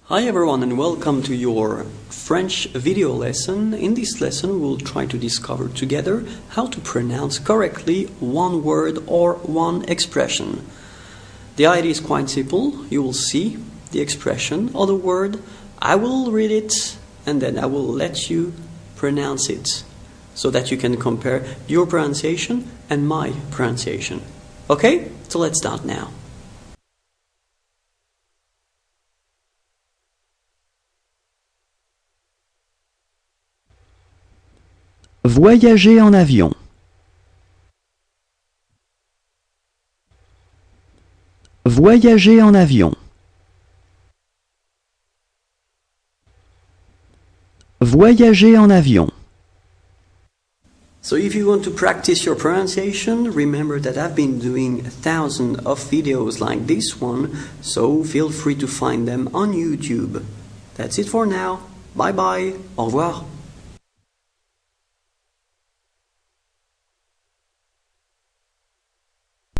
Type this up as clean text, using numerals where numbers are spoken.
Hi everyone and welcome to your French video lesson. In this lesson we'll try to discover together how to pronounce correctly one word or one expression. The idea is quite simple. You will see the expression or the word, I will read it and then I will let you pronounce it so that you can compare your pronunciation and my pronunciation. Okay? So let's start now. Voyager en avion. Voyager en avion. Voyager en avion. So if you want to practice your pronunciation, remember that I've been doing thousands of videos like this one, so feel free to find them on YouTube. That's it for now. Bye bye. Au revoir.